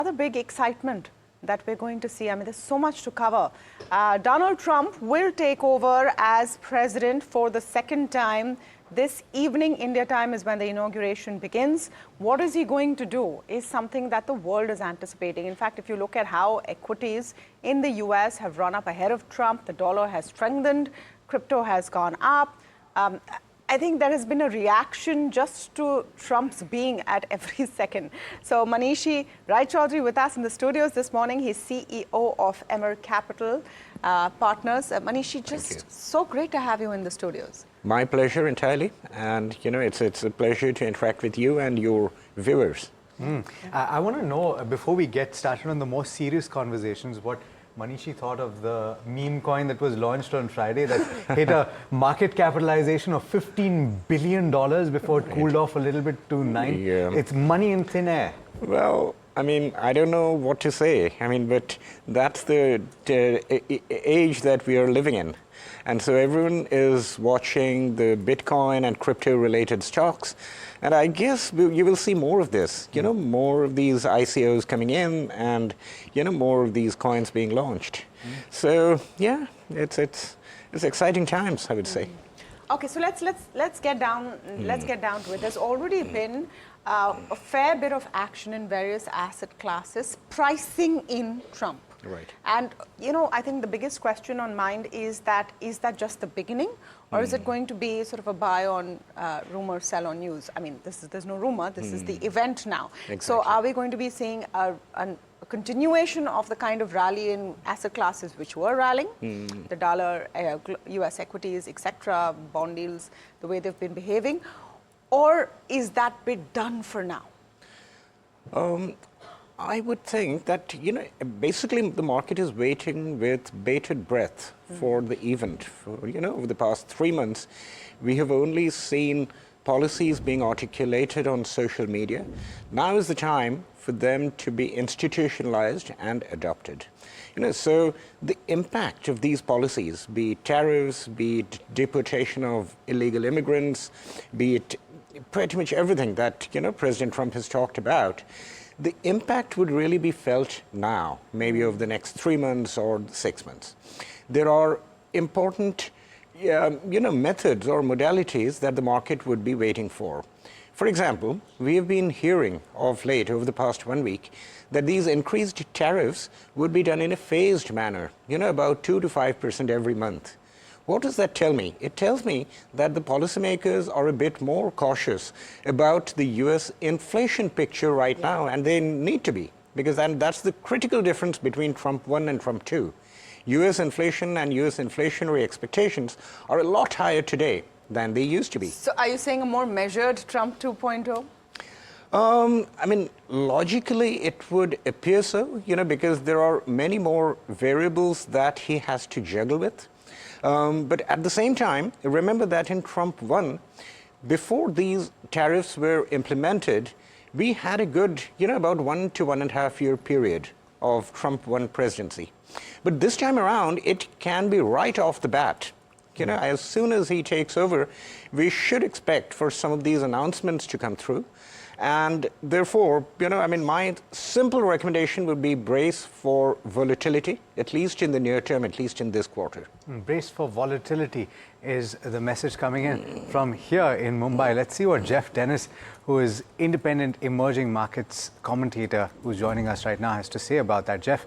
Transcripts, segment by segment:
Another big excitement that we're going to see. I mean, there's so much to cover. Donald Trump will take over as president for the second time. This evening, India time, is when the inauguration begins. What is he going to do is something that the world is anticipating. In fact, if you look at how equities in the US have run up ahead of Trump, the dollar has strengthened, crypto has gone up. I think there has been a reaction just to Trump's being at every second. So Manishi, Raychaudhuri with us in the studios this morning. He's CEO of Emmer Capital Partners. Manishi, just so great to have you in the studios. My pleasure entirely. And, you know, it's a pleasure to interact with you and your viewers. I want to know, before we get started on the more serious conversations, what Manishi thought of the meme coin that was launched on Friday that hit a market capitalization of $15 billion before it cooled off a little bit to 9. Yeah. It's money in thin air. Well, I mean, I don't know what to say. I mean, but that's the age that we are living in. And so everyone is watching the Bitcoin and crypto-related stocks. And I guess you will see more of this, you know, more of these ICOs coming in and, you know, more of these coins being launched. So, yeah, it's exciting times, I would say. Okay, so let's get down to it. There's already been a fair bit of action in various asset classes, pricing in Trump. Right. And, you know, I think the biggest question on mind is that just the beginning, or is it going to be sort of a buy on rumor, sell on news? I mean, there's no rumor, this is the event now. Exactly. So are we going to be seeing a continuation of the kind of rally in asset classes which were rallying? The dollar, US equities, etc., bond deals, the way they've been behaving? Or is that bit done for now? I would think that, you know, basically the market is waiting with bated breath for the event. For, you know, over the past 3 months, we have only seen policies being articulated on social media. Now is the time for them to be institutionalized and adopted. You know, so the impact of these policies, be it tariffs, be it deportation of illegal immigrants, be it pretty much everything that, you know, President Trump has talked about, the impact would really be felt now, maybe over the next 3 months or 6 months. There are important, you know, methods or modalities that the market would be waiting for. For example, we have been hearing of late, over the past 1 week, that these increased tariffs would be done in a phased manner, you know, about 2 to 5% every month. What does that tell me? It tells me that the policymakers are a bit more cautious about the US inflation picture right now, and they need to be, because that's the critical difference between Trump 1 and Trump 2. US inflation and US inflationary expectations are a lot higher today than they used to be. So are you saying a more measured Trump 2.0? I mean, logically, it would appear so, you know, because there are many more variables that he has to juggle with. But at the same time, remember that in Trump 1, before these tariffs were implemented, we had a good, you know, about 1 to 1.5 year period of Trump 1 presidency. But this time around, it can be right off the bat. You know, as soon as he takes over, we should expect for some of these announcements to come through. And therefore, you know, I mean, my simple recommendation would be brace for volatility, at least in the near term, at least in this quarter. Brace for volatility is the message coming in from here in Mumbai. Let's see what Geoff Dennis, who is independent emerging markets commentator, who's joining us right now, has to say about that. Geoff,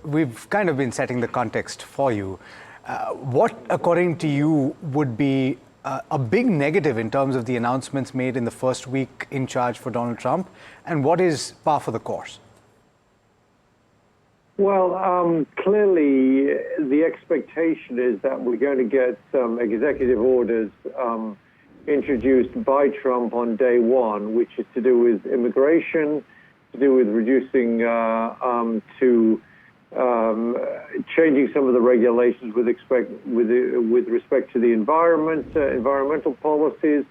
we've kind of been setting the context for you. What, according to you, would be a big negative in terms of the announcements made in the first week in charge for Donald Trump, and what is par for the course? Well, clearly the expectation is that we're going to get some executive orders introduced by Trump on day one, which is to do with immigration, to do with reducing changing some of the regulations with respect to the environment, environmental policies,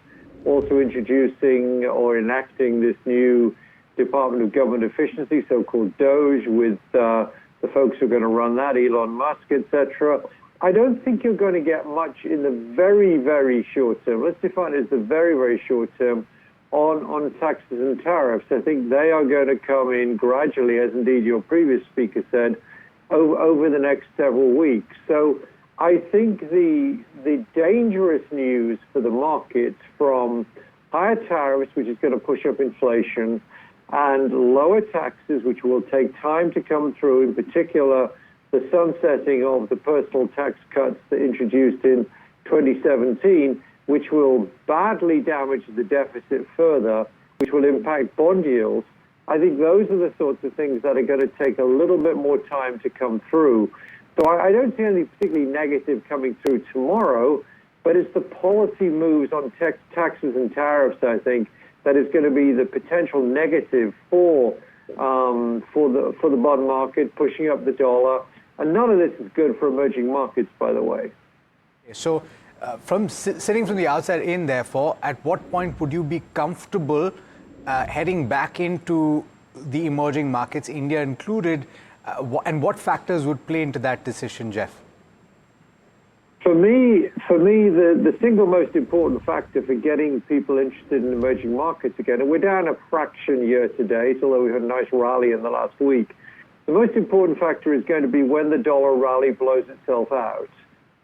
also introducing or enacting this new Department of Government Efficiency, so-called DOGE, with the folks who are going to run that, Elon Musk, etc. I don't think you're going to get much in the very, very short term. Let's define it as the very, very short term on taxes and tariffs. I think they are going to come in gradually, as indeed your previous speaker said, over the next several weeks. So I think the dangerous news for the markets from higher tariffs, which is going to push up inflation, and lower taxes, which will take time to come through, in particular the sunsetting of the personal tax cuts that introduced in 2017, which will badly damage the deficit further, which will impact bond yields. I think those are the sorts of things that are going to take a little bit more time to come through. So I don't see anything particularly negative coming through tomorrow, but it's the policy moves on taxes and tariffs, I think, that is going to be the potential negative for the bond market, pushing up the dollar. And none of this is good for emerging markets, by the way. So sitting from the outside in, therefore, at what point would you be comfortable heading back into the emerging markets, India included, and what factors would play into that decision, Geoff? For me, the single most important factor for getting people interested in emerging markets again, and we're down a fraction year to date, although we had a nice rally in the last week. The most important factor is going to be when the dollar rally blows itself out.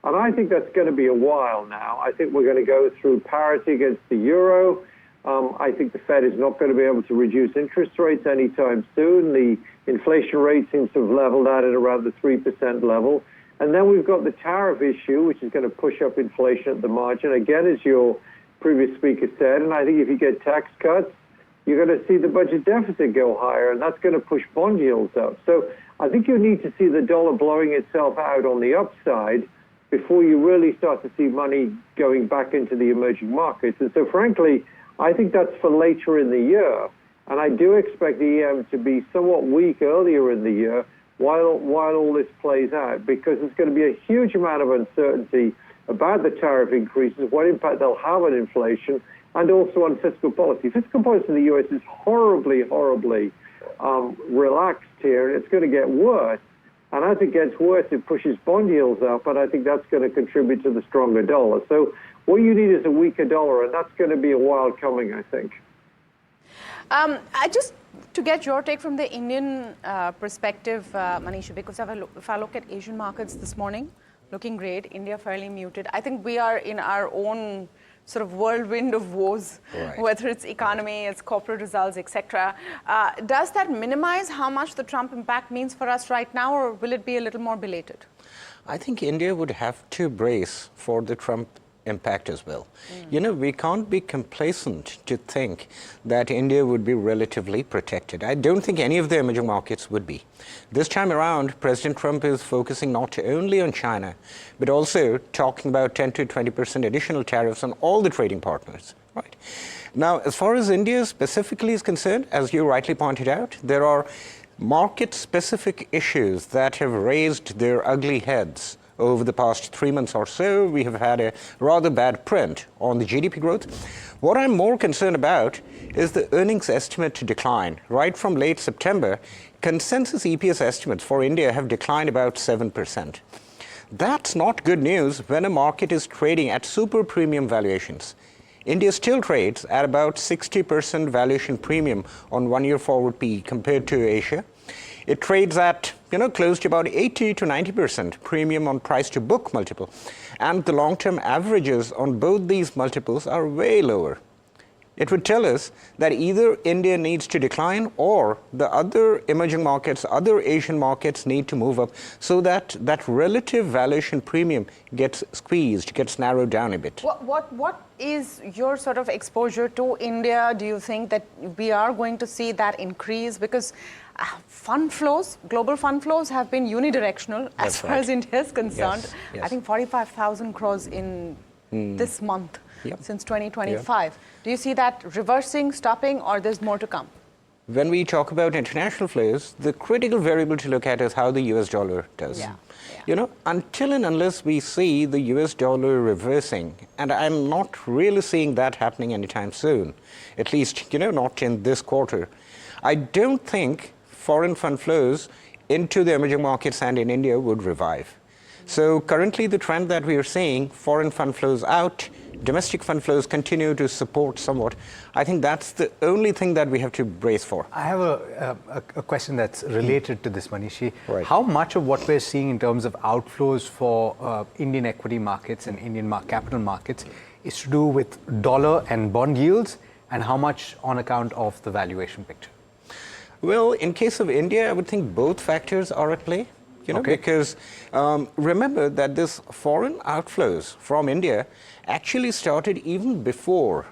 And I think that's going to be a while now. I think we're going to go through parity against the euro. I think the Fed is not going to be able to reduce interest rates anytime soon. The inflation rate seems to have leveled out at around the 3% level. And then we've got the tariff issue, which is going to push up inflation at the margin, again, as your previous speaker said. And I think if you get tax cuts, you're going to see the budget deficit go higher, and that's going to push bond yields up. So I think you need to see the dollar blowing itself out on the upside before you really start to see money going back into the emerging markets. And so, frankly, I think that's for later in the year. And I do expect the EM to be somewhat weak earlier in the year while all this plays out, because there's going to be a huge amount of uncertainty about the tariff increases, what impact they'll have on inflation, and also on fiscal policy. Fiscal policy in the U.S. is horribly relaxed here, and it's going to get worse. And as it gets worse, it pushes bond yields up, and I think that's going to contribute to the stronger dollar. So what you need is a weaker dollar, and that's going to be a while coming, I think. To get your take from the Indian perspective, Manishi, because if I look at Asian markets this morning, looking great, India fairly muted. I think we are in our own sort of whirlwind of woes, right, whether it's economy, it's corporate results, etc. Does that minimize how much the Trump impact means for us right now, or will it be a little more belated? I think India would have to brace for the Trump impact as well. You know, we can't be complacent to think that India would be relatively protected. I don't think any of the emerging markets would be. This time around, President Trump is focusing not only on China, but also talking about 10 to 20% additional tariffs on all the trading partners. Right. Now, as far as India specifically is concerned, as you rightly pointed out, there are market-specific issues that have raised their ugly heads over the past 3 months or so. We have had a rather bad print on the GDP growth. What I'm more concerned about is the earnings estimate to decline. Right from late September, consensus EPS estimates for India have declined about 7%. That's not good news when a market is trading at super premium valuations. India still trades at about 60% valuation premium on 1 year forward PE compared to Asia. It trades at, close to about 80 to 90% premium on price to book multiple. And the long-term averages on both these multiples are way lower. It would tell us that either India needs to decline or the other emerging markets, other Asian markets need to move up so that that relative valuation premium gets squeezed, gets narrowed down a bit. What is your sort of exposure to India? Do you think that we are going to see that increase? Because fund flows, global fund flows have been unidirectional as far as India is concerned. Yes. I think 45,000 crores in this month. Yep. Since 2025. Yep. Do you see that reversing, stopping, or there's more to come? When we talk about international flows, the critical variable to look at is how the US dollar does. Yeah. Until and unless we see the US dollar reversing, and I'm not really seeing that happening anytime soon, at least, not in this quarter, I don't think foreign fund flows into the emerging markets and in India would revive. So currently the trend that we are seeing, foreign fund flows out, domestic fund flows continue to support somewhat. I think that's the only thing that we have to brace for. I have a question that's related to this, Manishi. Right. How much of what we're seeing in terms of outflows for Indian equity markets and Indian capital markets is to do with dollar and bond yields, and how much on account of the valuation picture? Well, in case of India, I would think both factors are at play. Because remember that this foreign outflows from India actually started even before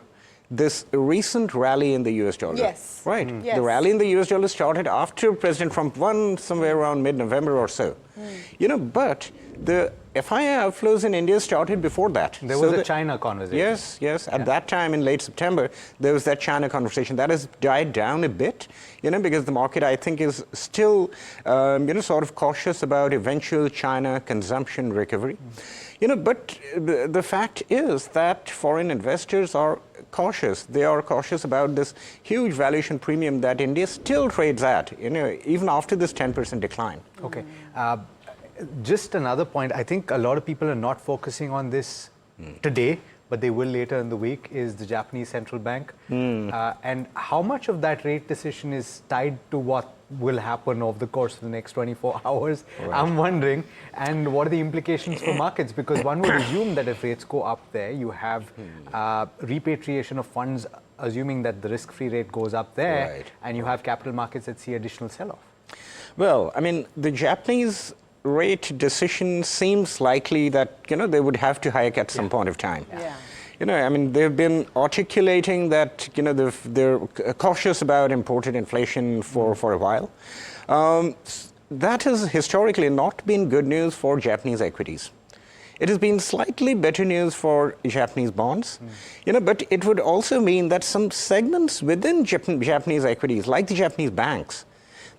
this recent rally in the US dollar. Yes. Right. Yes. The rally in the US dollar started after President Trump won somewhere around mid-November or so. But the FII outflows in India started before that. There was a China conversation. Yes. At that time in late September, there was that China conversation. That has died down a bit, because the market, I think, is still, sort of cautious about eventual China consumption recovery. But the fact is that foreign investors are cautious. They are cautious about this huge valuation premium that India still trades at, even after this 10% decline. Okay. Just another point, I think a lot of people are not focusing on this today, but they will later in the week, is the Japanese central bank. And how much of that rate decision is tied to what will happen over the course of the next 24 hours? Right. I'm wondering, and what are the implications for markets? Because one would assume that if rates go up there, you have repatriation of funds, assuming that the risk-free rate goes up there, right, and you have capital markets that see additional sell-off. Well, I mean, the Japanese rate decision seems likely that, they would have to hike at some point of time. I mean, they've been articulating that, they're cautious about imported inflation for a while. That has historically not been good news for Japanese equities. It has been slightly better news for Japanese bonds, but it would also mean that some segments within Japanese equities, like the Japanese banks,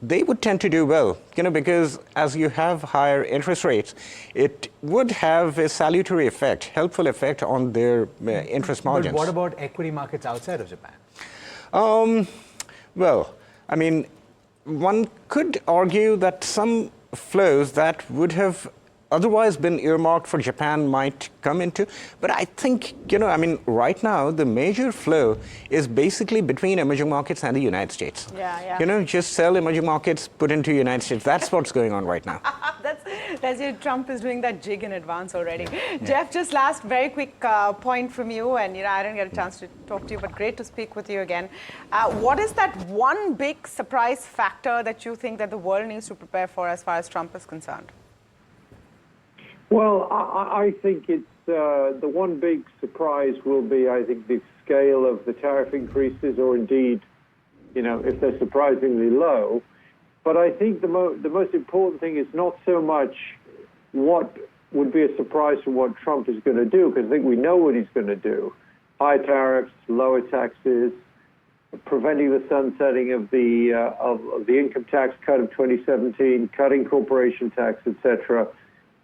they would tend to do well, because as you have higher interest rates, it would have a salutary effect, helpful effect on their interest margins. But what about equity markets outside of Japan? Well, I mean, one could argue that some flows that would have otherwise been earmarked for Japan might come into. But I think, right now, the major flow is basically between emerging markets and the United States. Just sell emerging markets, put into United States. That's what's going on right now. Trump is doing that jig in advance already. Geoff, just last very quick point from you, and I didn't get a chance to talk to you, but great to speak with you again. What is that one big surprise factor that you think that the world needs to prepare for as far as Trump is concerned? Well, I think it's the one big surprise will be, I think, the scale of the tariff increases, or indeed, if they're surprisingly low. But I think the most important thing is not so much what would be a surprise from what Trump is going to do, because I think we know what he's going to do. High tariffs, lower taxes, preventing the sunsetting of the income tax cut of 2017, cutting corporation tax, etc.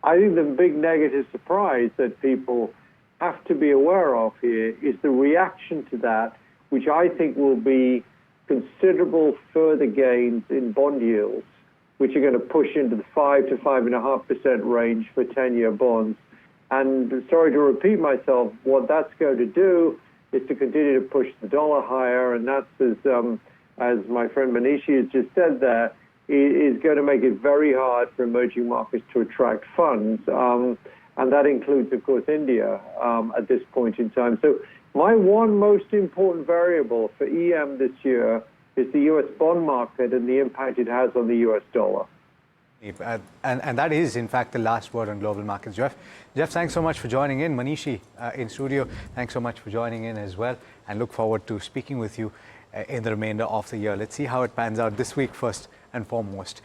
I think the big negative surprise that people have to be aware of here is the reaction to that, which I think will be considerable further gains in bond yields, which are going to push into the 5 to 5.5% range for 10-year bonds. And sorry to repeat myself, what that's going to do is to continue to push the dollar higher, and that's, as my friend Manishi has just said there, is going to make it very hard for emerging markets to attract funds. And that includes, of course, India at this point in time. So my one most important variable for EM this year is the U.S. bond market and the impact it has on the U.S. dollar. And that is, in fact, the last word on global markets. Geoff, thanks so much for joining in. Manishi in studio, thanks so much for joining in as well. And look forward to speaking with you in the remainder of the year. Let's see how it pans out this week first and foremost.